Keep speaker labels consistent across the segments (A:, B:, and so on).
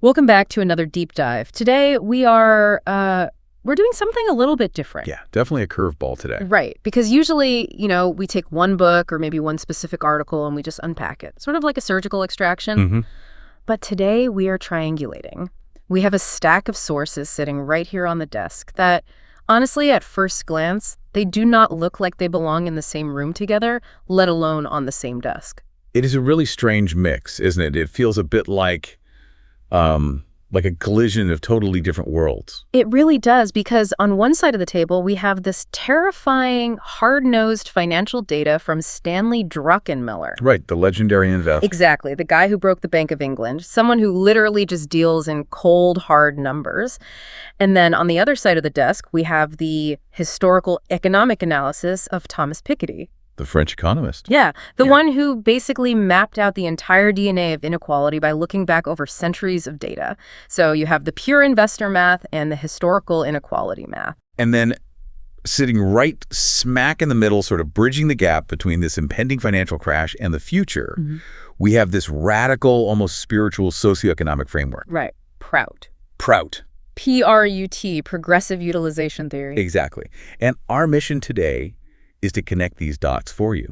A: Welcome back to another deep dive. Today we're doing something a little bit different.
B: Yeah, definitely a curveball today.
A: Right, because usually, we take one book or maybe one specific article and we just unpack it, sort of like a surgical extraction.
B: Mm-hmm.
A: But today we are triangulating. We have a stack of sources sitting right here on the desk that, honestly, at first glance, they do not look like they belong in the same room together, let alone on the same desk.
B: It is a really strange mix, isn't it? It feels a bit like a collision of totally different worlds.
A: It really does, because on one side of the table, we have this terrifying, hard-nosed financial data from Stanley Druckenmiller.
B: Right, the legendary investor.
A: Exactly, the guy who broke the Bank of England, someone who literally just deals in cold, hard numbers. And then on the other side of the desk, we have the historical economic analysis of Thomas Piketty.
B: The French economist.
A: Yeah, the one who basically mapped out the entire DNA of inequality by looking back over centuries of data. So you have the pure investor math and the historical inequality math.
B: And then sitting right smack in the middle, sort of bridging the gap between this impending financial crash and the future, we have this radical, almost spiritual socioeconomic framework.
A: Right. PROUT.
B: PROUT.
A: PRUT, progressive utilization theory.
B: Exactly. And our mission today is to connect these dots for you.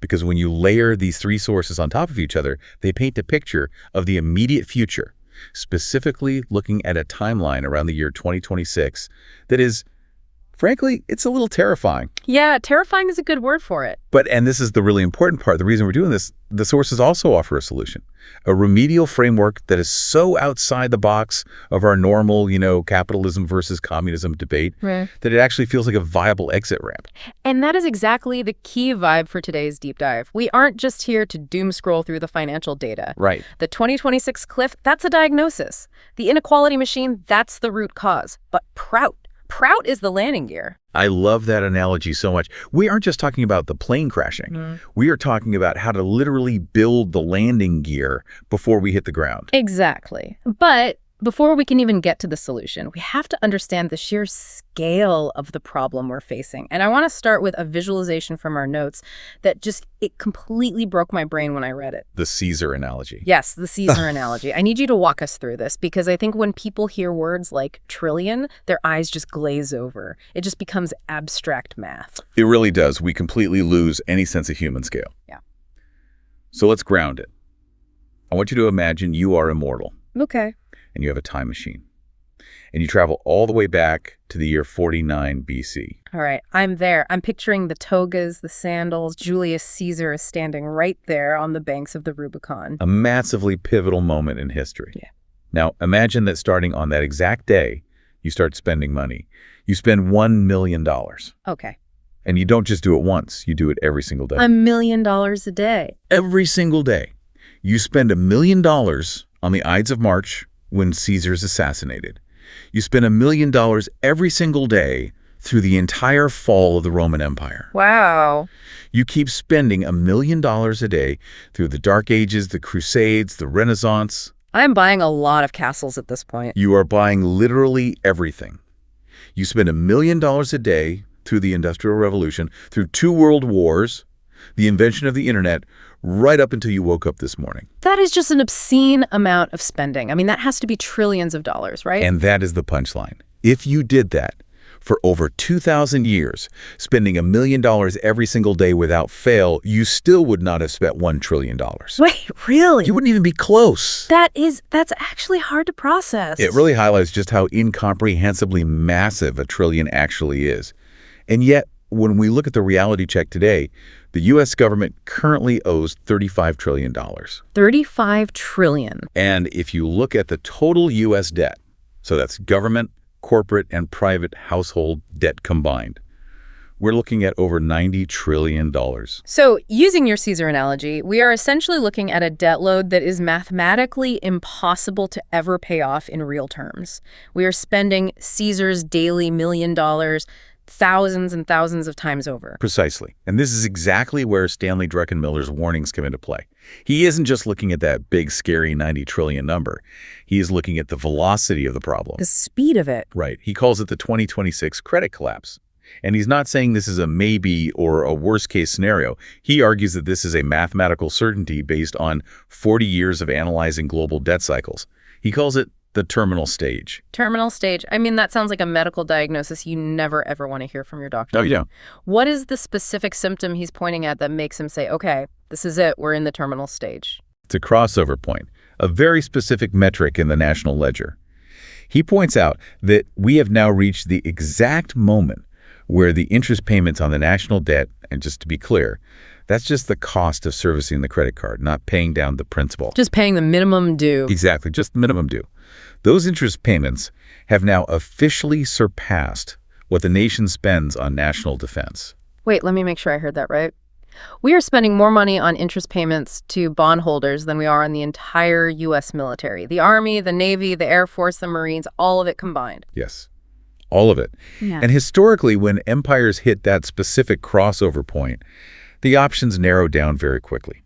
B: Because when you layer these three sources on top of each other, they paint a picture of the immediate future, specifically looking at a timeline around the year 2026 that is, frankly, it's a little terrifying.
A: Yeah, terrifying is a good word for it.
B: And this is the really important part, the reason we're doing this, the sources also offer a solution, a remedial framework that is so outside the box of our normal, capitalism versus communism debate, that it actually feels like a viable exit ramp.
A: And that is exactly the key vibe for today's deep dive. We aren't just here to doom scroll through the financial data.
B: Right.
A: The 2026 cliff, that's a diagnosis. The inequality machine, that's the root cause. But PROUT is the landing gear.
B: I love that analogy so much. We aren't just talking about the plane crashing. We are talking about how to literally build the landing gear before we hit the ground.
A: Exactly. But before we can even get to the solution, we have to understand the sheer scale of the problem we're facing. And I want to start with a visualization from our notes that it completely broke my brain when I read it.
B: The Caesar analogy.
A: Yes, the Caesar analogy. I need you to walk us through this, because I think when people hear words like trillion, their eyes just glaze over. It just becomes abstract math.
B: It really does. We completely lose any sense of human scale.
A: Yeah.
B: So let's ground it. I want you to imagine you are immortal.
A: Okay.
B: And you have a time machine. And you travel all the way back to the year 49 BC.
A: All right, I'm there. I'm picturing the togas, the sandals. Julius Caesar is standing right there on the banks of the Rubicon.
B: A massively pivotal moment in history.
A: Yeah.
B: Now, imagine that starting on that exact day, you start spending money. You spend $1 million.
A: Okay.
B: And you don't just do it once. You do it every single day.
A: $1 million a day.
B: Every single day. You spend $1 million on the Ides of March, when Caesar's assassinated. You spend $1 million every single day through the entire fall of the Roman Empire.
A: Wow.
B: You keep spending $1 million a day through the Dark Ages, the Crusades, the Renaissance.
A: I'm buying a lot of castles at this point.
B: You are buying literally everything. You spend $1 million a day through the Industrial Revolution, through 2 world wars, the invention of the internet, right up until you woke up this morning.
A: That is just an obscene amount of spending. I mean, that has to be trillions of dollars, right?
B: And that is the punchline. If you did that for over 2,000 years, spending $1 million every single day without fail, you still would not have spent $1 trillion.
A: Wait, really?
B: You wouldn't even be close.
A: That's actually hard to process.
B: It really highlights just how incomprehensibly massive a trillion actually is. And yet, when we look at the reality check today, the U.S. government currently owes $35 trillion.
A: $35 trillion.
B: And if you look at the total U.S. debt, so that's government, corporate, and private household debt combined, we're looking at over $90 trillion.
A: So using your Caesar analogy, we are essentially looking at a debt load that is mathematically impossible to ever pay off in real terms. We are spending Caesar's daily $1 million thousands and thousands of times over.
B: Precisely. And this is exactly where Stanley Druckenmiller's warnings come into play. He isn't just looking at that big, scary 90 trillion number. He is looking at the velocity of the problem.
A: The speed of it.
B: Right. He calls it the 2026 credit collapse. And he's not saying this is a maybe or a worst-case scenario. He argues that this is a mathematical certainty based on 40 years of analyzing global debt cycles. He calls it the terminal stage.
A: Terminal stage. I mean, that sounds like a medical diagnosis you never, ever want to hear from your doctor.
B: Oh, you don't.
A: What is the specific symptom he's pointing at that makes him say, okay, this is it, we're in the terminal stage?
B: It's a crossover point, a very specific metric in the national ledger. He points out that we have now reached the exact moment where the interest payments on the national debt, and just to be clear, that's just the cost of servicing the credit card, not paying down the principal.
A: Just paying the minimum due.
B: Exactly, just the minimum due. Those interest payments have now officially surpassed what the nation spends on national defense.
A: Wait, let me make sure I heard that right. We are spending more money on interest payments to bondholders than we are on the entire U.S. military. The Army, the Navy, the Air Force, the Marines, all of it combined.
B: Yes, all of it.
A: Yeah.
B: And historically, when empires hit that specific crossover point, the options narrow down very quickly.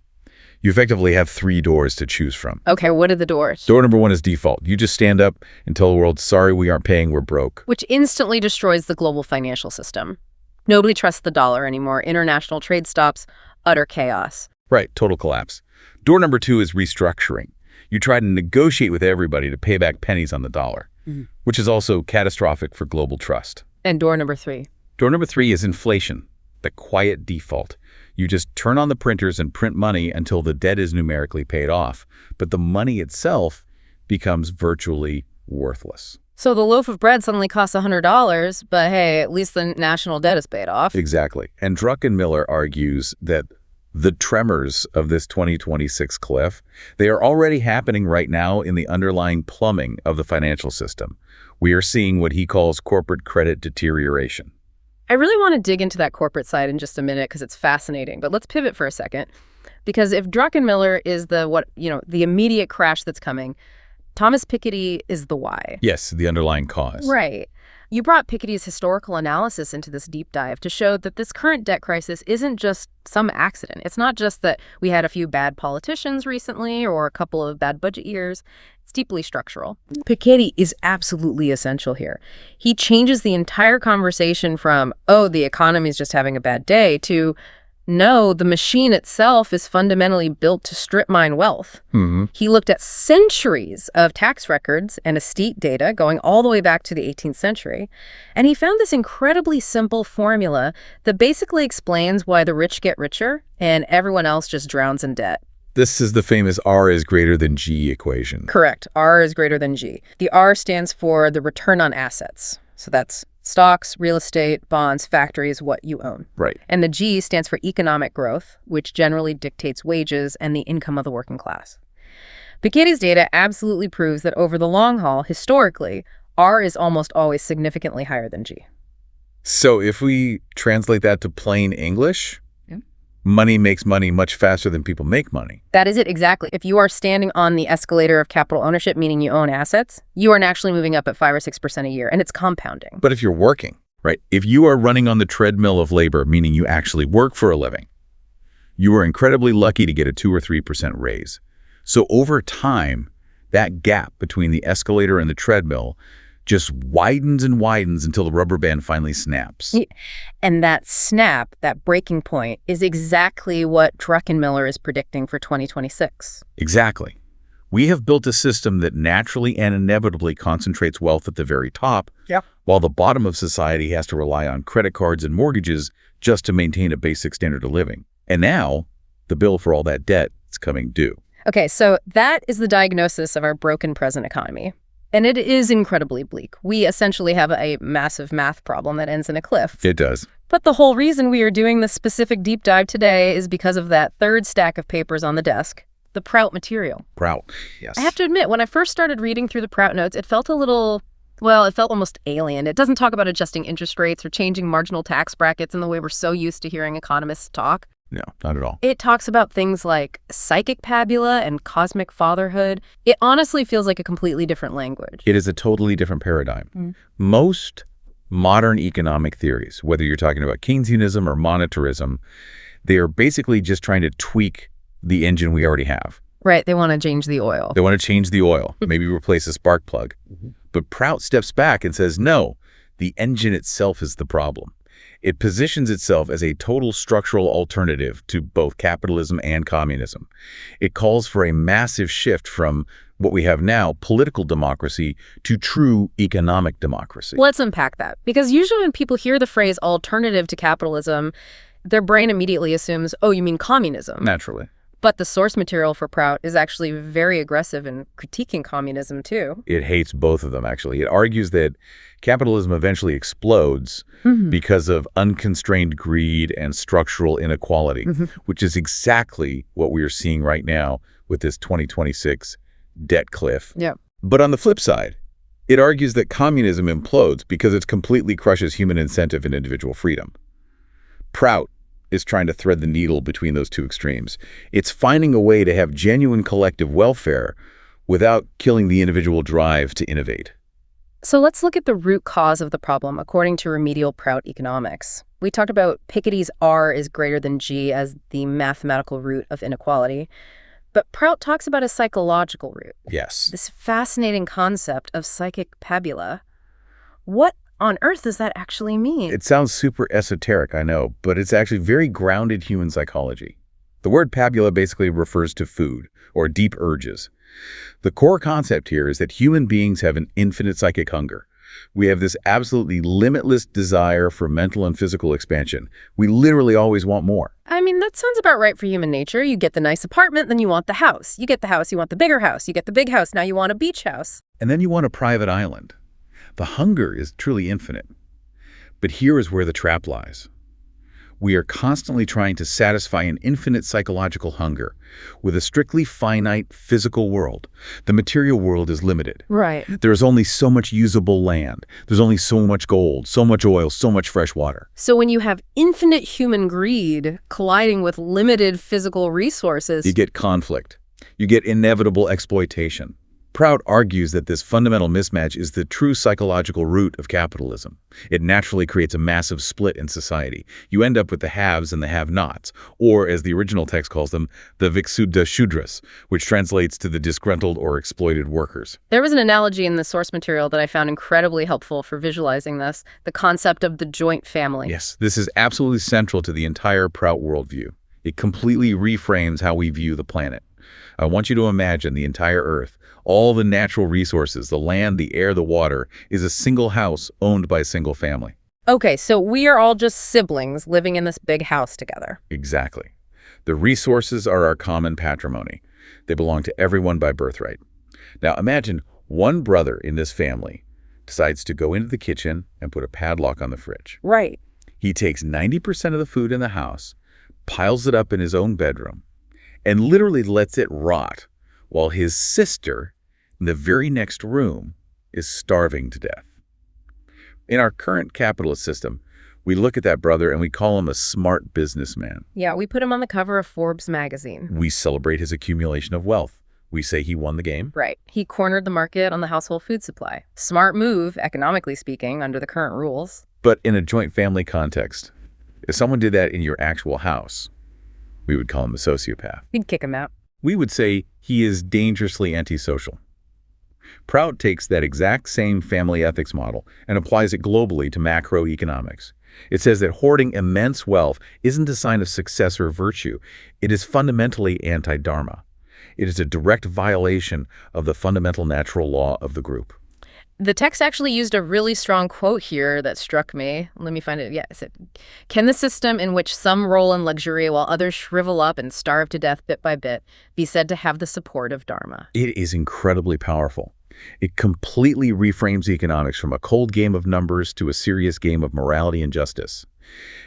B: You effectively have 3 doors to choose from.
A: Okay, what are the doors?
B: Door number 1 is default. You just stand up and tell the world, sorry, we aren't paying, we're broke.
A: Which instantly destroys the global financial system. Nobody trusts the dollar anymore. International trade stops. Utter chaos.
B: Right, total collapse. Door number 2 is restructuring. You try to negotiate with everybody to pay back pennies on the dollar, which is also catastrophic for global trust.
A: And door number 3?
B: Door number 3 is inflation, the quiet default. You just turn on the printers and print money until the debt is numerically paid off, but the money itself becomes virtually worthless.
A: So the loaf of bread suddenly costs $100, but hey, at least the national debt is paid off.
B: Exactly. And Druckenmiller argues that the tremors of this 2026 cliff, they are already happening right now in the underlying plumbing of the financial system. We are seeing what he calls corporate credit deterioration.
A: I really want to dig into that corporate side in just a minute because it's fascinating, but let's pivot for a second. Because if Druckenmiller is the immediate crash that's coming, Thomas Piketty is the why.
B: Yes, the underlying cause.
A: Right. You brought Piketty's historical analysis into this deep dive to show that this current debt crisis isn't just some accident. It's not just that we had a few bad politicians recently or a couple of bad budget years. It's deeply structural. Piketty is absolutely essential here. He changes the entire conversation from, oh, the economy is just having a bad day, to, no, the machine itself is fundamentally built to strip mine wealth. He looked at centuries of tax records and estate data going all the way back to the 18th century, and he found this incredibly simple formula that basically explains why the rich get richer and everyone else just drowns in debt.
B: This is the famous R is greater than G equation.
A: Correct. R is greater than G. The R stands for the return on assets. So that's stocks, real estate, bonds, factories, what you own.
B: Right.
A: And the G stands for economic growth, which generally dictates wages and the income of the working class. Piketty's data absolutely proves that over the long haul, historically, R is almost always significantly higher than G.
B: So if we translate that to plain English, money makes money much faster than people make money.
A: That is it, exactly. If you are standing on the escalator of capital ownership, meaning you own assets, you are naturally moving up at 5 or 6% a year, and it's compounding.
B: But if you're working, right, if you are running on the treadmill of labor, meaning you actually work for a living, you are incredibly lucky to get a 2 or 3% raise. So over time, that gap between the escalator and the treadmill just widens and widens until the rubber band finally snaps.
A: And that snap, that breaking point, is exactly what Druckenmiller is predicting for 2026.
B: Exactly. We have built a system that naturally and inevitably concentrates wealth at the very top, while the bottom of society has to rely on credit cards and mortgages just to maintain a basic standard of living. And now, the bill for all that debt is coming due.
A: Okay, so that is the diagnosis of our broken present economy. And it is incredibly bleak. We essentially have a massive math problem that ends in a cliff.
B: It does.
A: But the whole reason we are doing this specific deep dive today is because of that third stack of papers on the desk, the PROUT material.
B: PROUT, yes.
A: I have to admit, when I first started reading through the PROUT notes, it felt it felt almost alien. It doesn't talk about adjusting interest rates or changing marginal tax brackets in the way we're so used to hearing economists talk.
B: No, not at all.
A: It talks about things like psychic pabula and cosmic fatherhood. It honestly feels like a completely different language.
B: It is a totally different paradigm. Most modern economic theories, whether you're talking about Keynesianism or monetarism, they are basically just trying to tweak the engine we already have.
A: Right, they want to change the oil.
B: They want to change the oil, maybe replace a spark plug. But PROUT steps back and says, no, the engine itself is the problem. It positions itself as a total structural alternative to both capitalism and communism. It calls for a massive shift from what we have now, political democracy, to true economic democracy.
A: Let's unpack that, because usually when people hear the phrase alternative to capitalism, their brain immediately assumes, oh, you mean communism.
B: Naturally.
A: But the source material for PROUT is actually very aggressive in critiquing communism, too.
B: It hates both of them, actually. It argues that capitalism eventually explodes because of unconstrained greed and structural inequality, which is exactly what we are seeing right now with this 2026 debt cliff.
A: Yeah.
B: But on the flip side, it argues that communism implodes because it completely crushes human incentive and individual freedom. PROUT is trying to thread the needle between those two extremes. It's finding a way to have genuine collective welfare without killing the individual drive to innovate.
A: So let's look at the root cause of the problem according to remedial PROUT economics. We talked about Piketty's R is greater than G as the mathematical root of inequality. But PROUT talks about a psychological root.
B: Yes.
A: This fascinating concept of psychic pabula. What on earth does that actually mean?
B: It sounds super esoteric, I know, but it's actually very grounded human psychology. The word pabula basically refers to food or deep urges. The core concept here is that human beings have an infinite psychic hunger. We have this absolutely limitless desire for mental and physical expansion. We literally always want more.
A: I mean, that sounds about right for human nature. You get the nice apartment, then you want the house. You get the house, you want the bigger house. You get the big house, now you want a beach house.
B: And then you want a private island. The hunger is truly infinite. But here is where the trap lies. We are constantly trying to satisfy an infinite psychological hunger with a strictly finite physical world. The material world is limited.
A: Right.
B: There is only so much usable land. There's only so much gold, so much oil, so much fresh water.
A: So when you have infinite human greed colliding with limited physical resources,
B: You get conflict. You get inevitable exploitation. PROUT argues that this fundamental mismatch is the true psychological root of capitalism. It naturally creates a massive split in society. You end up with the haves and the have-nots, or as the original text calls them, the Viksuddha Shudras, which translates to the disgruntled or exploited workers.
A: There was an analogy in the source material that I found incredibly helpful for visualizing this, the concept of the joint family.
B: Yes, this is absolutely central to the entire PROUT worldview. It completely reframes how we view the planet. I want you to imagine the entire Earth, all the natural resources, the land, the air, the water, is a single house owned by a single family.
A: Okay, so we are all just siblings living in this big house together.
B: Exactly. The resources are our common patrimony. They belong to everyone by birthright. Now imagine one brother in this family decides to go into the kitchen and put a padlock on the fridge.
A: Right.
B: He takes 90% of the food in the house, piles it up in his own bedroom, and literally lets it rot while his sister in the very next room is starving to death. In our current capitalist system, we look at that brother and we call him a smart businessman.
A: Yeah, we put him on the cover of Forbes magazine.
B: We celebrate his accumulation of wealth. We say he won the game.
A: Right. He cornered the market on the household food supply. Smart move, economically speaking, under the current rules.
B: But in a joint family context, if someone did that in your actual house, we would call him a sociopath.
A: We'd kick him out.
B: We would say he is dangerously antisocial. PROUT takes that exact same family ethics model and applies it globally to macroeconomics. It says that hoarding immense wealth isn't a sign of success or virtue. It is fundamentally anti-dharma. It is a direct violation of the fundamental natural law of the group.
A: The text actually used a really strong quote here that struck me. Let me find it. Yeah, it said, "Can the system in which some roll in luxury while others shrivel up and starve to death bit by bit be said to have the support of Dharma?"
B: It is incredibly powerful. It completely reframes economics from a cold game of numbers to a serious game of morality and justice.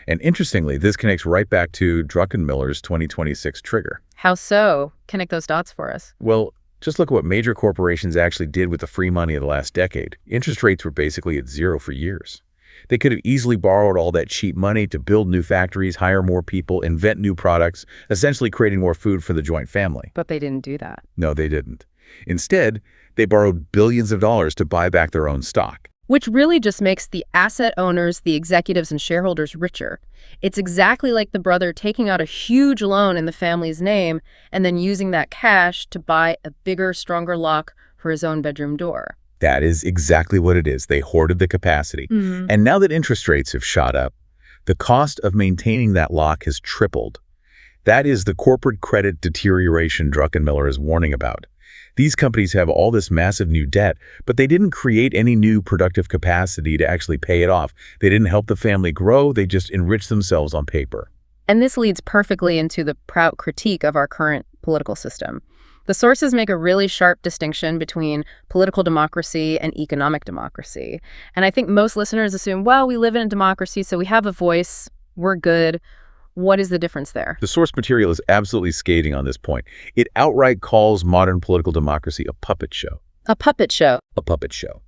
B: And interestingly, this connects right back to Druckenmiller's 2026 trigger.
A: How so? Connect those dots for us.
B: Well, just look at what major corporations actually did with the free money of the last decade. Interest rates were basically at zero for years. They could have easily borrowed all that cheap money to build new factories, hire more people, invent new products, essentially creating more food for the joint family.
A: But they didn't do that.
B: No, they didn't. Instead, they borrowed billions of dollars to buy back their own stock.
A: Which really just makes the asset owners, the executives and shareholders richer. It's exactly like the brother taking out a huge loan in the family's name and then using that cash to buy a bigger, stronger lock for his own bedroom door.
B: That is exactly what it is. They hoarded the capacity. And now that interest rates have shot up, the cost of maintaining that lock has tripled. That is the corporate credit deterioration Druckenmiller is warning about. These companies have all this massive new debt, but they didn't create any new productive capacity to actually pay it off. They didn't help the family grow, they just enriched themselves on paper.
A: And this leads perfectly into the PROUT critique of our current political system. The sources make a really sharp distinction between political democracy and economic democracy. And I think most listeners assume, well, we live in a democracy, so we have a voice, we're good. What is the difference there?
B: The source material is absolutely scathing on this point. It outright calls modern political democracy a puppet show.
A: A puppet show.
B: A puppet show.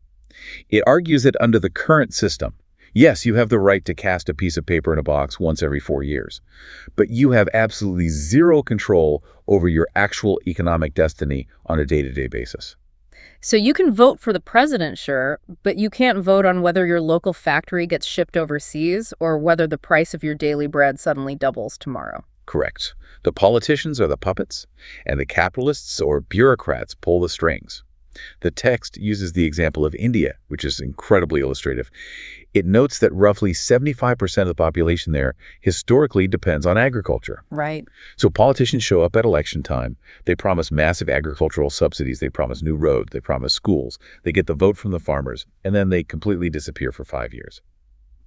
B: It argues that under the current system, yes, you have the right to cast a piece of paper in a box once every 4 years, but you have absolutely zero control over your actual economic destiny on a day-to-day basis.
A: So you can vote for the president, sure, but you can't vote on whether your local factory gets shipped overseas or whether the price of your daily bread suddenly doubles tomorrow.
B: Correct. The politicians are the puppets, and the capitalists or bureaucrats pull the strings. The text uses the example of India, which is incredibly illustrative. It notes that roughly 75% of the population there historically depends on agriculture.
A: Right.
B: So politicians show up at election time. They promise massive agricultural subsidies. They promise new roads. They promise schools. They get the vote from the farmers, and then they completely disappear for 5 years.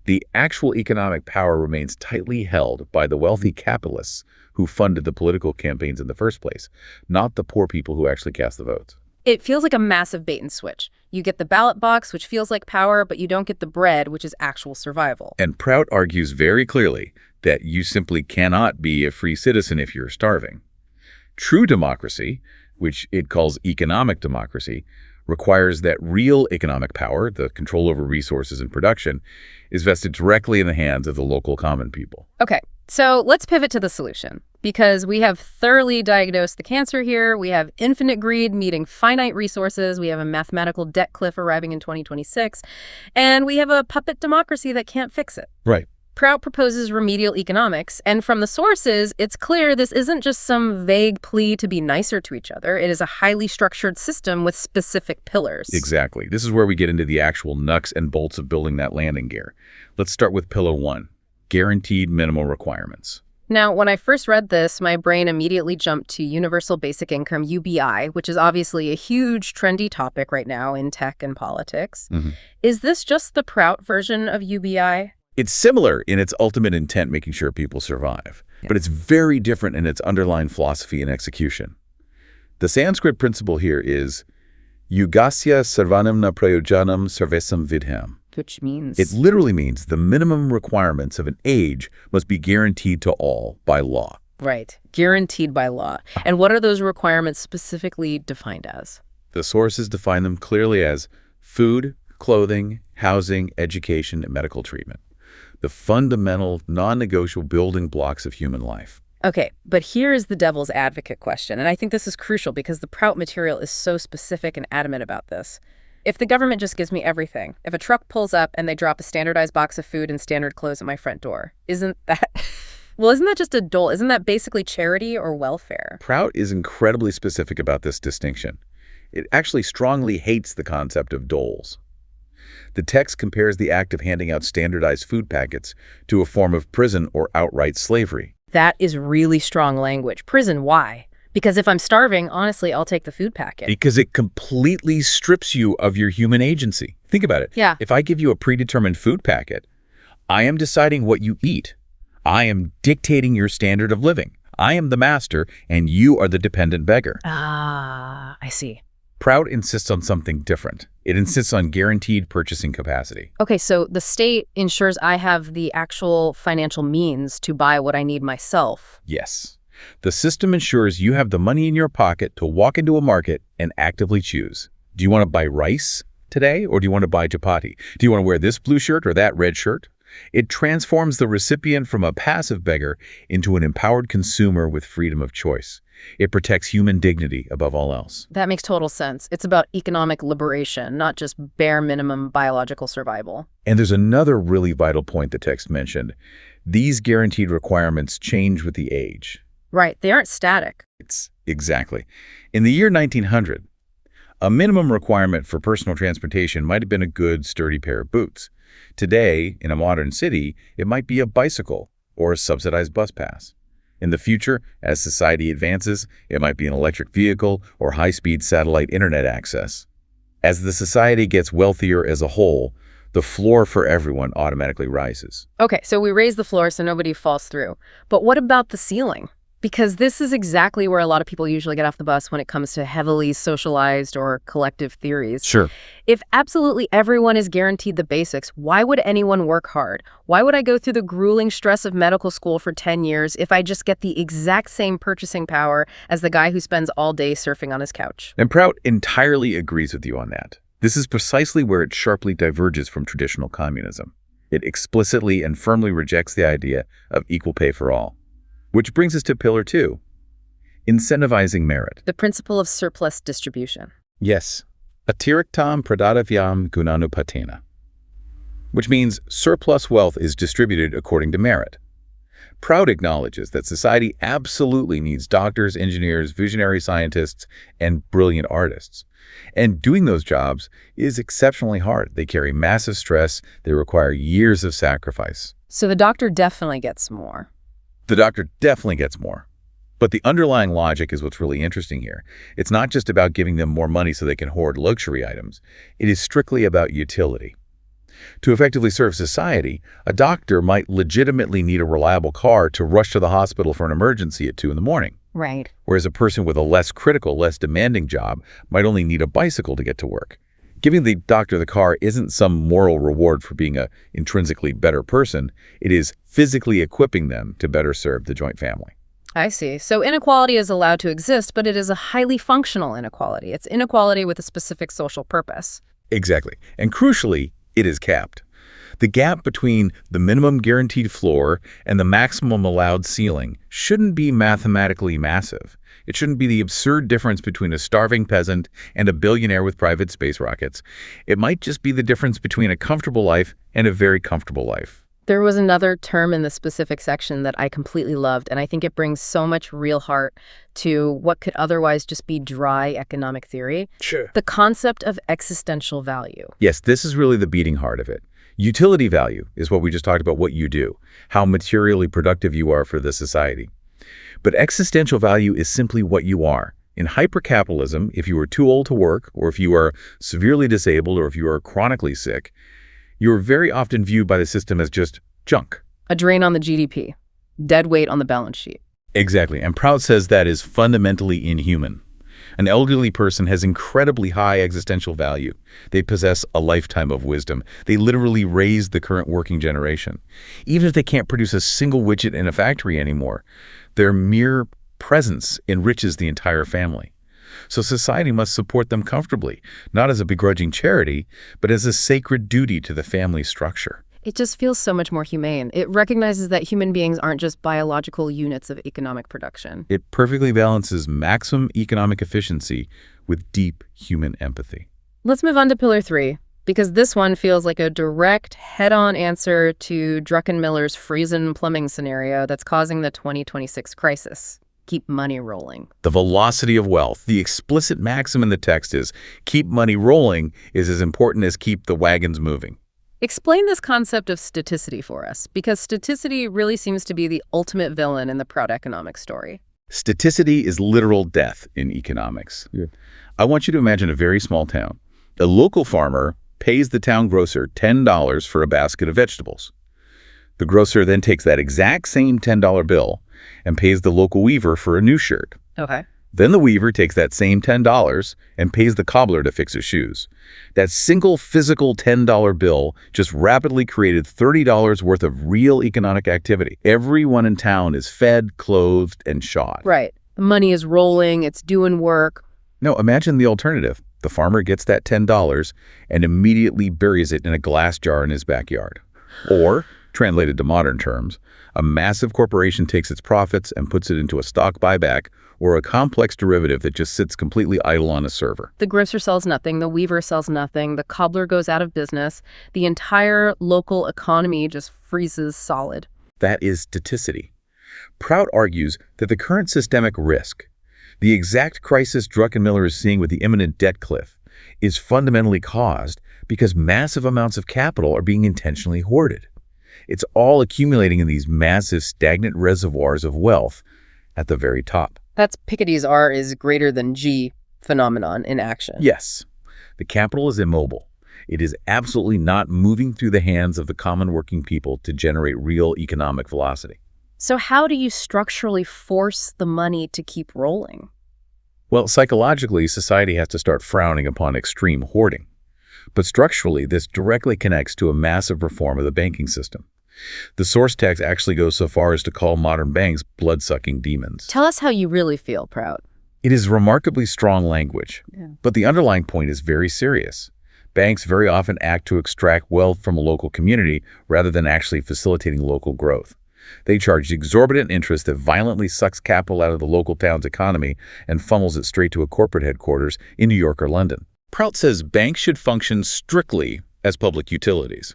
B: The actual economic power remains tightly held by the wealthy capitalists who funded the political campaigns in the first place, not the poor people who actually cast the votes.
A: It feels like a massive bait and switch. You get the ballot box, which feels like power, but you don't get the bread, which is actual survival.
B: And PROUT argues very clearly that you simply cannot be a free citizen if you're starving. True democracy, which it calls economic democracy, requires that real economic power, the control over resources and production, is vested directly in the hands of the local common people.
A: Okay, so let's pivot to the solution. Because we have thoroughly diagnosed the cancer here, we have infinite greed meeting finite resources, we have a mathematical debt cliff arriving in 2026, and we have a puppet democracy that can't fix it.
B: Right.
A: PROUT proposes remedial economics, and from the sources, it's clear this isn't just some vague plea to be nicer to each other. It is a highly structured system with specific pillars.
B: Exactly. This is where we get into the actual nuts and bolts of building that landing gear. Let's start with Pillar 1, guaranteed minimal requirements.
A: Now, when I first read this, my brain immediately jumped to Universal Basic Income, UBI, which is obviously a huge trendy topic right now in tech and politics. Is this just the PROUT version of UBI?
B: It's similar in its ultimate intent, making sure people survive, but it's very different in its underlying philosophy and execution. The Sanskrit principle here is yugasya sarvanam na prayojanam sarvesam vidham.
A: Which means?
B: It literally means the minimum requirements of an age must be guaranteed to all by law.
A: Right. Guaranteed by law. And what are those requirements specifically defined as?
B: The sources define them clearly as food, clothing, housing, education, and medical treatment. The fundamental, non-negotiable building blocks of human life.
A: Okay, but here is the devil's advocate question, and I think this is crucial because the PROUT material is so specific and adamant about this. If the government just gives me everything, if a truck pulls up and they drop a standardized box of food and standard clothes at my front door, isn't that just a dole? Isn't that basically charity or welfare?
B: PROUT is incredibly specific about this distinction. It actually strongly hates the concept of doles. The text compares the act of handing out standardized food packets to a form of prison or outright slavery.
A: That is really strong language. Prison, why? Because if I'm starving, honestly, I'll take the food packet.
B: Because it completely strips you of your human agency. Think about it.
A: Yeah.
B: If I give you a predetermined food packet, I am deciding what you eat. I am dictating your standard of living. I am the master, and you are the dependent beggar.
A: Ah, I see.
B: PROUT insists on something different. It insists on guaranteed purchasing capacity.
A: Okay, so the state ensures I have the actual financial means to buy what I need myself.
B: Yes. The system ensures you have the money in your pocket to walk into a market and actively choose. Do you want to buy rice today, or do you want to buy chapati? Do you want to wear this blue shirt or that red shirt? It transforms the recipient from a passive beggar into an empowered consumer with freedom of choice. It protects human dignity above all else.
A: That makes total sense. It's about economic liberation, not just bare minimum biological survival.
B: And there's another really vital point the text mentioned. These guaranteed requirements change with the age.
A: Right, they aren't static.
B: Exactly. In the year 1900, a minimum requirement for personal transportation might have been a good, sturdy pair of boots. Today, in a modern city, it might be a bicycle or a subsidized bus pass. In the future, as society advances, it might be an electric vehicle or high-speed satellite internet access. As the society gets wealthier as a whole, the floor for everyone automatically rises.
A: Okay, so we raise the floor so nobody falls through. But what about the ceiling? Because this is exactly where a lot of people usually get off the bus when it comes to heavily socialized or collective theories.
B: Sure.
A: If absolutely everyone is guaranteed the basics, why would anyone work hard? Why would I go through the grueling stress of medical school for 10 years if I just get the exact same purchasing power as the guy who spends all day surfing on his couch?
B: And PROUT entirely agrees with you on that. This is precisely where it sharply diverges from traditional communism. It explicitly and firmly rejects the idea of equal pay for all. Which brings us to Pillar 2, incentivizing merit.
A: The principle of surplus distribution.
B: Yes, atiriktam pradatavyam gunanupatena, which means surplus wealth is distributed according to merit. PROUT acknowledges that society absolutely needs doctors, engineers, visionary scientists, and brilliant artists. And doing those jobs is exceptionally hard. They carry massive stress. They require years of sacrifice.
A: So the doctor definitely gets more.
B: The doctor definitely gets more. But the underlying logic is what's really interesting here. It's not just about giving them more money so they can hoard luxury items. It is strictly about utility. To effectively serve society, a doctor might legitimately need a reliable car to rush to the hospital for an emergency at 2 in the morning.
A: Right.
B: Whereas a person with a less critical, less demanding job might only need a bicycle to get to work. Giving the doctor the car isn't some moral reward for being an intrinsically better person. It is physically equipping them to better serve the joint family.
A: I see. So inequality is allowed to exist, but it is a highly functional inequality. It's inequality with a specific social purpose.
B: Exactly. And crucially, it is capped. The gap between the minimum guaranteed floor and the maximum allowed ceiling shouldn't be mathematically massive. It shouldn't be the absurd difference between a starving peasant and a billionaire with private space rockets. It might just be the difference between a comfortable life and a very comfortable life.
A: There was another term in the specific section that I completely loved, and I think it brings so much real heart to what could otherwise just be dry economic theory.
B: Sure.
A: The concept of existential value.
B: Yes, this is really the beating heart of it. Utility value is what we just talked about, what you do, how materially productive you are for the society. But existential value is simply what you are. In hypercapitalism, if you are too old to work, or if you are severely disabled, or if you are chronically sick, you are very often viewed by the system as just junk.
A: A drain on the GDP. Dead weight on the balance sheet.
B: Exactly, and PROUT says that is fundamentally inhuman. An elderly person has incredibly high existential value. They possess a lifetime of wisdom. They literally raise the current working generation. Even if they can't produce a single widget in a factory anymore, their mere presence enriches the entire family. So society must support them comfortably, not as a begrudging charity, but as a sacred duty to the family structure.
A: It just feels so much more humane. It recognizes that human beings aren't just biological units of economic production.
B: It perfectly balances maximum economic efficiency with deep human empathy.
A: Let's move on to Pillar 3, because this one feels like a direct, head-on answer to Druckenmiller's Friesen plumbing scenario that's causing the 2026 crisis. Keep money rolling.
B: The velocity of wealth, the explicit maxim in the text is, keep money rolling is as important as keep the wagons moving.
A: Explain this concept of staticity for us, because staticity really seems to be the ultimate villain in the PROUT economic story.
B: Staticity is literal death in economics. Yeah. I want you to imagine a very small town. A local farmer pays the town grocer $10 for a basket of vegetables. The grocer then takes that exact same $10 bill and pays the local weaver for a new shirt.
A: Okay.
B: Then the weaver takes that same $10 and pays the cobbler to fix his shoes. That single physical $10 bill just rapidly created $30 worth of real economic activity. Everyone in town is fed, clothed, and shod.
A: Right. The money is rolling, it's doing work.
B: No, imagine the alternative. The farmer gets that $10 and immediately buries it in a glass jar in his backyard. Or, translated to modern terms, a massive corporation takes its profits and puts it into a stock buyback or a complex derivative that just sits completely idle on a server.
A: The grocer sells nothing, the weaver sells nothing, the cobbler goes out of business, the entire local economy just freezes solid.
B: That is staticity. PROUT argues that the current systemic risk, the exact crisis Druckenmiller is seeing with the imminent debt cliff, is fundamentally caused because massive amounts of capital are being intentionally hoarded. It's all accumulating in these massive stagnant reservoirs of wealth at the very top.
A: That's Piketty's R is greater than G phenomenon in action.
B: Yes, the capital is immobile. It is absolutely not moving through the hands of the common working people to generate real economic velocity.
A: So how do you structurally force the money to keep rolling?
B: Well, psychologically, society has to start frowning upon extreme hoarding. But structurally, this directly connects to a massive reform of the banking system. The source text actually goes so far as to call modern banks blood-sucking demons.
A: Tell us how you really feel, PROUT.
B: It is remarkably strong language,
A: Yeah.
B: but the underlying point is very serious. Banks very often act to extract wealth from a local community rather than actually facilitating local growth. They charge exorbitant interest that violently sucks capital out of the local town's economy and funnels it straight to a corporate headquarters in New York or London. PROUT says banks should function strictly as public utilities.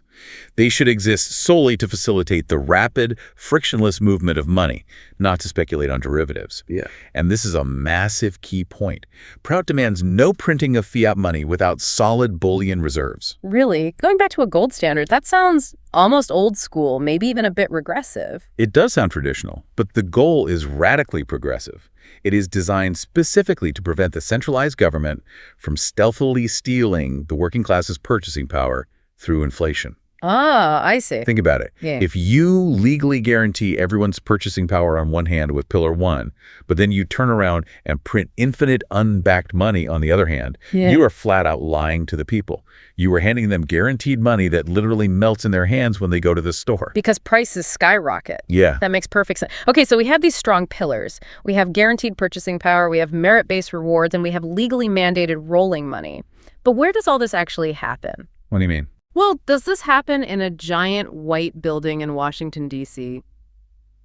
B: They should exist solely to facilitate the rapid, frictionless movement of money, not to speculate on derivatives.
C: Yeah.
B: And this is a massive key point. PROUT demands no printing of fiat money without solid bullion reserves.
A: Really? Going back to a gold standard, that sounds almost old school, maybe even a bit regressive.
B: It does sound traditional, but the goal is radically progressive. It is designed specifically to prevent the centralized government from stealthily stealing the working class's purchasing power through inflation.
A: Ah, I see.
B: Think about it.
A: Yeah.
B: If you legally guarantee everyone's purchasing power on one hand with Pillar 1, but then you turn around and print infinite unbacked money on the other hand,
A: Yeah.
B: you are flat out lying to the people. You are handing them guaranteed money that literally melts in their hands when they go to the store.
A: Because prices skyrocket.
B: Yeah.
A: That makes perfect sense. Okay, so we have these strong pillars. We have guaranteed purchasing power, we have merit-based rewards, and we have legally mandated rolling money. But where does all this actually happen?
B: What do you mean?
A: Well, does this happen in a giant white building in Washington, D.C.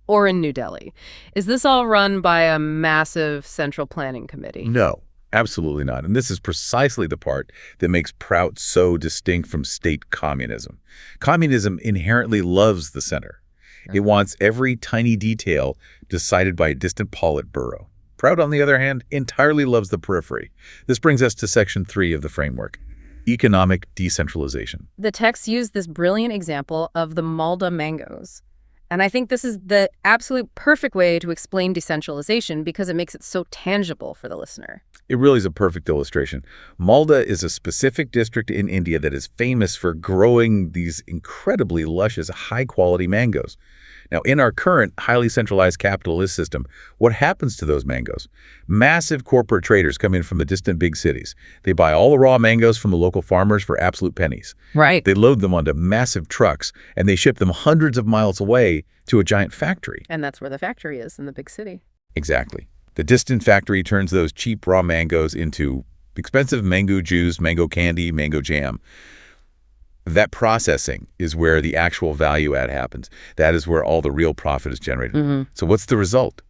A: or in New Delhi? Is this all run by a massive central planning committee?
B: No, absolutely not. And this is precisely the part that makes PROUT so distinct from state communism. Communism inherently loves the center. It wants every tiny detail decided by a distant Politburo. PROUT, on the other hand, entirely loves the periphery. This brings us to Section 3 of the framework. Economic decentralization.
A: The text used this brilliant example of the Malta mangoes. And I think this is the absolute perfect way to explain decentralization because it makes it so tangible for the listener.
B: It really is a perfect illustration. Malta is a specific district in India that is famous for growing these incredibly luscious, high-quality mangoes. Now, in our current highly centralized capitalist system, what happens to those mangoes? Massive corporate traders come in from the distant big cities. They buy all the raw mangoes from the local farmers for absolute pennies.
A: Right.
B: They load them onto massive trucks, and they ship them hundreds of miles away to a giant factory.
A: And that's where the factory is, in the big city.
B: Exactly. The distant factory turns those cheap raw mangoes into expensive mango juice, mango candy, mango jam. That processing is where the actual value add happens. That is where all the real profit is generated. So what's the result?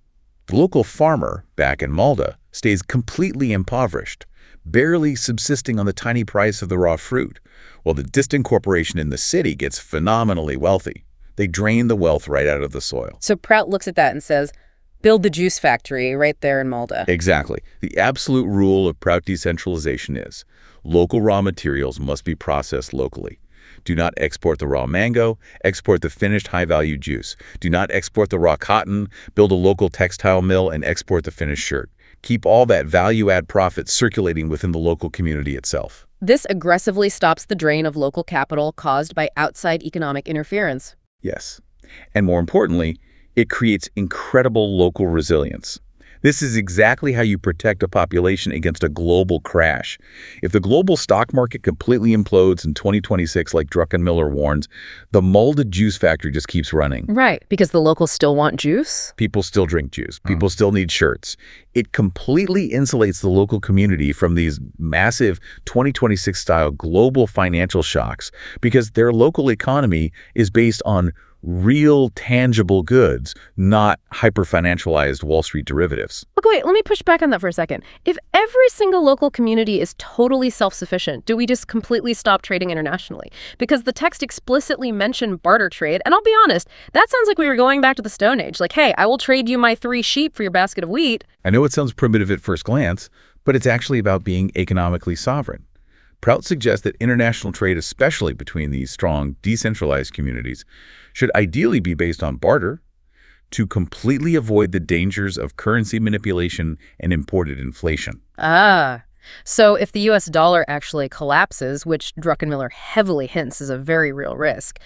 B: The local farmer back in Malta stays completely impoverished, barely subsisting on the tiny price of the raw fruit, while the distant corporation in the city gets phenomenally wealthy. They drain the wealth right out of the soil.
A: So PROUT looks at that and says, build the juice factory right there in Malta.
B: Exactly. The absolute rule of PROUT decentralization is local raw materials must be processed locally. Do not export the raw mango, export the finished high-value juice. Do not export the raw cotton, build a local textile mill, and export the finished shirt. Keep all that value-add profit circulating within the local community itself.
A: This aggressively stops the drain of local capital caused by outside economic interference.
B: Yes. And more importantly, it creates incredible local resilience. This is exactly how you protect a population against a global crash. If the global stock market completely implodes in 2026 like Druckenmiller warns, the Malta juice factory just keeps running.
A: Right, because the locals still want juice?
B: People still drink juice. People still need shirts. It completely insulates the local community from these massive 2026-style global financial shocks because their local economy is based on real, tangible goods, not hyper-financialized Wall Street derivatives.
A: Look, wait, let me push back on that for a second. If every single local community is totally self-sufficient, do we just completely stop trading internationally? Because the text explicitly mentioned barter trade, and I'll be honest, that sounds like we were going back to the Stone Age. Like, hey, I will trade you my 3 sheep for your basket of wheat.
B: I know it sounds primitive at first glance, but it's actually about being economically sovereign. PROUT suggests that international trade, especially between these strong, decentralized communities, should ideally be based on barter. to completely avoid the dangers of currency manipulation and imported inflation.
A: Ah, so if the US dollar actually collapses, which Druckenmiller heavily hints is a very real risk,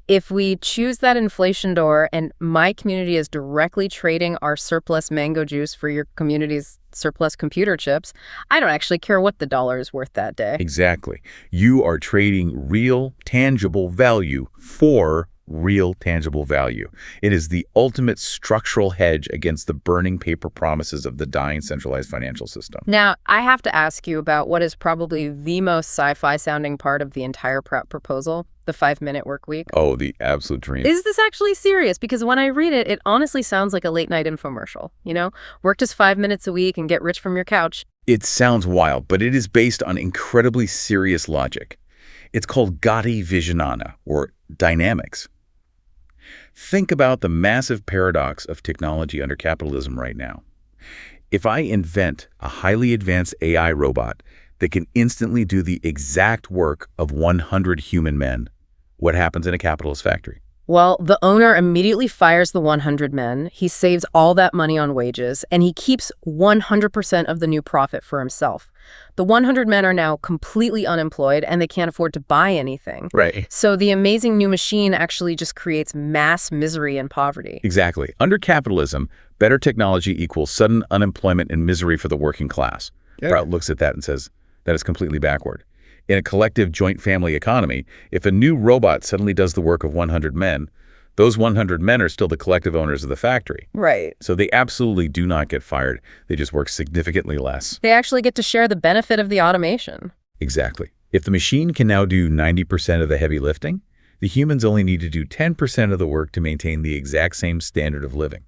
A: if we choose that inflation door and my community is directly trading our surplus mango juice for your community's surplus computer chips, I don't actually care what the dollar is worth that day.
B: Exactly. You are trading real, tangible value for real, tangible value. It is the ultimate structural hedge against the burning paper promises of the dying centralized financial system.
A: Now, I have to ask you about what is probably the most sci-fi sounding part of the entire PROUT proposal, the 5-minute work week.
B: Oh, the absolute dream.
A: Is this actually serious? Because when I read it, it honestly sounds like a late-night infomercial. You know, work just 5 minutes a week and get rich from your couch.
B: It sounds wild, but it is based on incredibly serious logic. It's called Gotti Visionana, or dynamics. Think about the massive paradox of technology under capitalism right now. If I invent a highly advanced AI robot that can instantly do the exact work of 100 human men, what happens in a capitalist factory?
A: Well, the owner immediately fires the 100 men, he saves all that money on wages, and he keeps 100% of the new profit for himself. The 100 men are now completely unemployed, and they can't afford to buy anything.
B: Right.
A: So the amazing new machine actually just creates mass misery and poverty.
B: Exactly. Under capitalism, better technology equals sudden unemployment and misery for the working class.
A: Yeah.
B: PROUT looks at that and says that is completely backward. In a collective joint family economy, if a new robot suddenly does the work of 100 men, those 100 men are still the collective owners of the factory.
A: Right.
B: So they absolutely do not get fired. They just work significantly less.
A: They actually get to share the benefit of the automation.
B: Exactly. If the machine can now do 90% of the heavy lifting, the humans only need to do 10% of the work to maintain the exact same standard of living.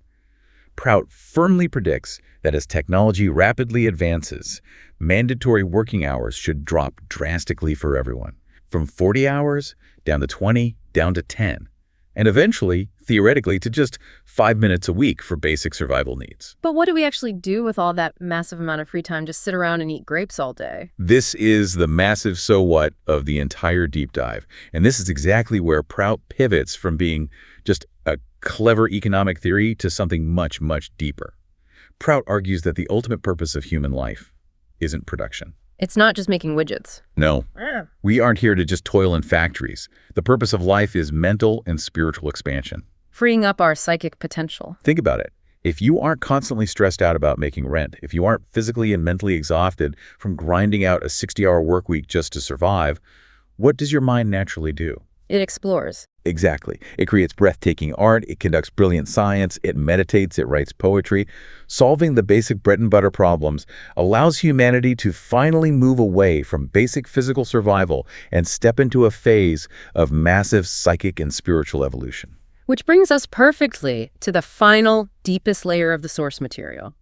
B: PROUT firmly predicts that as technology rapidly advances, mandatory working hours should drop drastically for everyone, from 40 hours down to 20, down to 10, and eventually, theoretically, to just 5 minutes a week for basic survival needs.
A: But what do we actually do with all that massive amount of free time? Just sit around and eat grapes all day?
B: This is the massive so what of the entire deep dive, and this is exactly where PROUT pivots from being just a clever economic theory to something much, much deeper. PROUT argues that the ultimate purpose of human life isn't production.
A: It's not just making widgets.
B: No, we aren't here to just toil in factories. The purpose of life is mental and spiritual expansion.
A: Freeing up our psychic potential.
B: Think about it. If you aren't constantly stressed out about making rent, if you aren't physically and mentally exhausted from grinding out a 60-hour work week just to survive, what does your mind naturally do?
A: It explores.
B: Exactly. It creates breathtaking art, it conducts brilliant science, it meditates, it writes poetry. Solving the basic bread and butter problems allows humanity to finally move away from basic physical survival and step into a phase of massive psychic and spiritual evolution.
A: Which brings us perfectly to the final, deepest layer of the source material,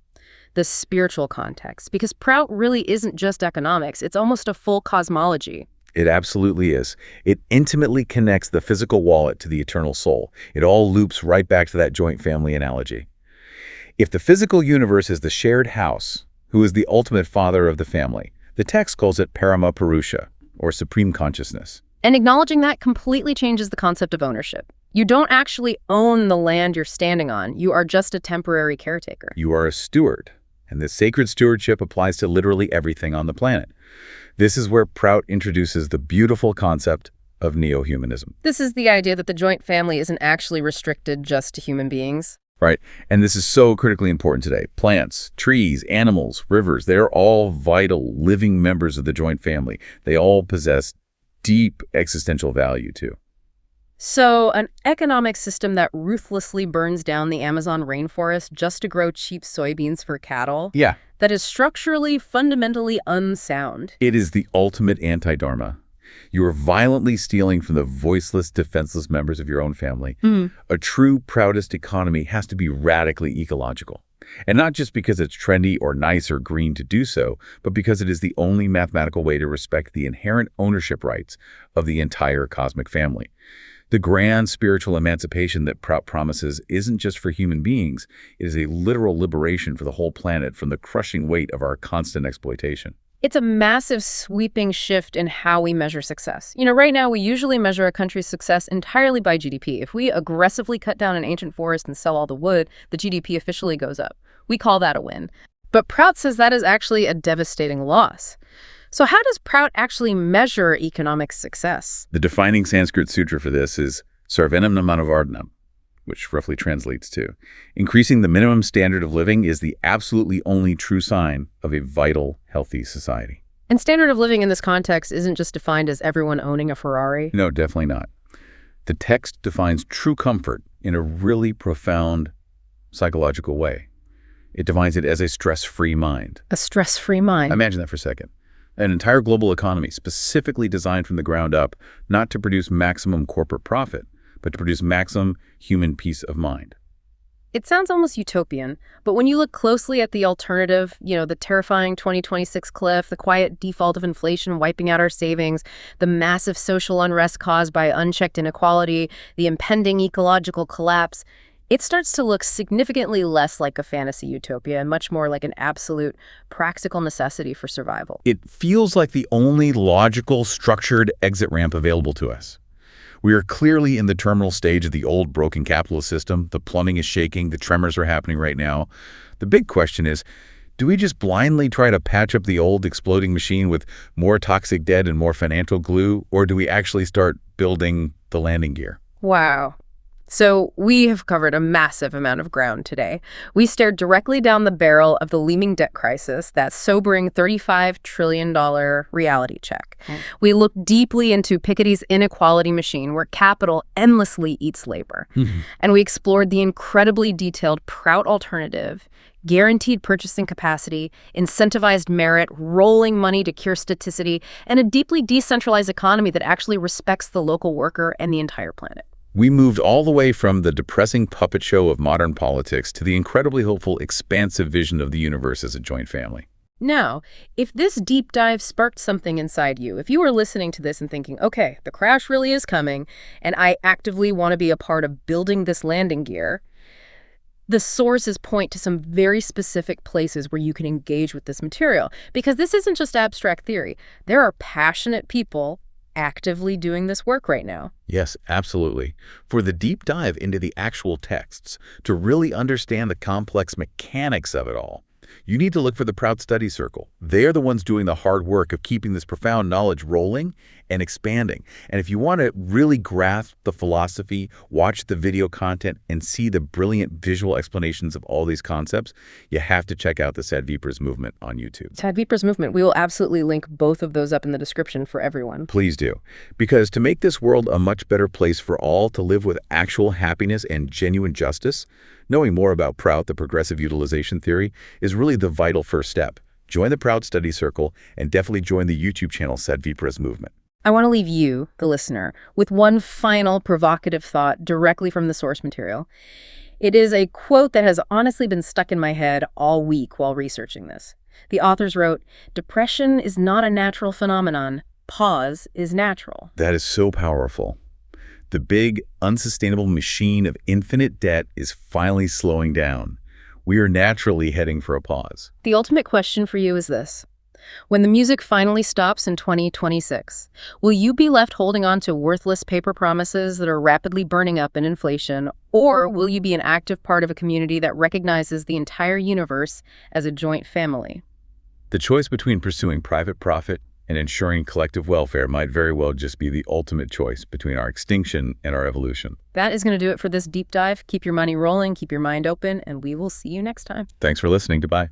A: the spiritual context. Because PROUT really isn't just economics, it's almost a full cosmology.
B: It absolutely is. It intimately connects the physical wallet to the eternal soul. It all loops right back to that joint family analogy. If the physical universe is the shared house, who is the ultimate father of the family, the text calls it Parama Purusha, or supreme consciousness.
A: And acknowledging that completely changes the concept of ownership. You don't actually own the land you're standing on. You are just a temporary caretaker.
B: You are a steward, and this sacred stewardship applies to literally everything on the planet. This is where PROUT introduces the beautiful concept of neo-humanism.
A: This is the idea that the joint family isn't actually restricted just to human beings.
B: Right, and this is so critically important today. Plants, trees, animals, rivers, they're all vital, living members of the joint family. They all possess deep existential value, too.
A: So an economic system that ruthlessly burns down the Amazon rainforest just to grow cheap soybeans for cattle?
B: Yeah.
A: That is structurally, fundamentally unsound.
B: It is the ultimate anti-dharma. You are violently stealing from the voiceless, defenseless members of your own family. A true proudest economy has to be radically ecological. And not just because it's trendy or nice or green to do so, but because it is the only mathematical way to respect the inherent ownership rights of the entire cosmic family. The grand spiritual emancipation that PROUT promises isn't just for human beings. It is a literal liberation for the whole planet from the crushing weight of our constant exploitation.
A: It's a massive sweeping shift in how we measure success. Right now we usually measure a country's success entirely by GDP. If we aggressively cut down an ancient forest and sell all the wood, the GDP officially goes up. We call that a win. But PROUT says that is actually a devastating loss. So how does PROUT actually measure economic success?
B: The defining Sanskrit sutra for this is Sarvanam Namanavardhanam, which roughly translates to, increasing the minimum standard of living is the absolutely only true sign of a vital, healthy society.
A: And standard of living in this context isn't just defined as everyone owning a Ferrari.
B: No, definitely not. The text defines true comfort in a really profound psychological way. It defines it as a stress-free mind.
A: A stress-free mind.
B: Imagine that for a second. An entire global economy specifically designed from the ground up, not to produce maximum corporate profit, but to produce maximum human peace of mind.
A: It sounds almost utopian, but when you look closely at the alternative, the terrifying 2026 cliff, the quiet default of inflation wiping out our savings, the massive social unrest caused by unchecked inequality, the impending ecological collapse, it starts to look significantly less like a fantasy utopia and much more like an absolute practical necessity for survival.
B: It feels like the only logical, structured exit ramp available to us. We are clearly in the terminal stage of the old broken capitalist system. The plumbing is shaking. The tremors are happening right now. The big question is, do we just blindly try to patch up the old exploding machine with more toxic debt and more financial glue, or do we actually start building the landing gear?
A: Wow. So we have covered a massive amount of ground today. We stared directly down the barrel of the looming debt crisis, that sobering $35 trillion reality check. We looked deeply into Piketty's inequality machine, where capital endlessly eats labor. And we explored the incredibly detailed PROUT alternative, guaranteed purchasing capacity, incentivized merit, rolling money to cure staticity, and a deeply decentralized economy that actually respects the local worker and the entire planet.
B: We moved all the way from the depressing puppet show of modern politics to the incredibly hopeful, expansive vision of the universe as a joint family.
A: Now, if this deep dive sparked something inside you, if you were listening to this and thinking, okay, the crash really is coming, and I actively want to be a part of building this landing gear, the sources point to some very specific places where you can engage with this material. Because this isn't just abstract theory. There are passionate people actively doing this work right now.
B: Yes, absolutely. For the deep dive into the actual texts, to really understand the complex mechanics of it all, you need to look for the PROUT Study Circle. They are the ones doing the hard work of keeping this profound knowledge rolling and expanding. And if you want to really grasp the philosophy, watch the video content, and see the brilliant visual explanations of all these concepts, you have to check out the Sadvipra's movement on YouTube.
A: Sadvipra's movement. We will absolutely link both of those up in the description for everyone.
B: Please do. Because to make this world a much better place for all to live with actual happiness and genuine justice, knowing more about PROUT, the progressive utilization theory, is really the vital first step. Join the PROUT Study Circle and definitely join the YouTube channel Sadvipra's movement.
A: I want to leave you, the listener, with one final provocative thought directly from the source material. It is a quote that has honestly been stuck in my head all week while researching this. The authors wrote, "Depression is not a natural phenomenon. Pause is natural."
B: That is so powerful. The big, unsustainable machine of infinite debt is finally slowing down. We are naturally heading for a pause.
A: The ultimate question for you is this. When the music finally stops in 2026, will you be left holding on to worthless paper promises that are rapidly burning up in inflation, or will you be an active part of a community that recognizes the entire universe as a joint family?
B: The choice between pursuing private profit and ensuring collective welfare might very well just be the ultimate choice between our extinction and our evolution.
A: That is going to do it for this deep dive. Keep your money rolling, keep your mind open, and we will see you next time.
B: Thanks for listening. Goodbye.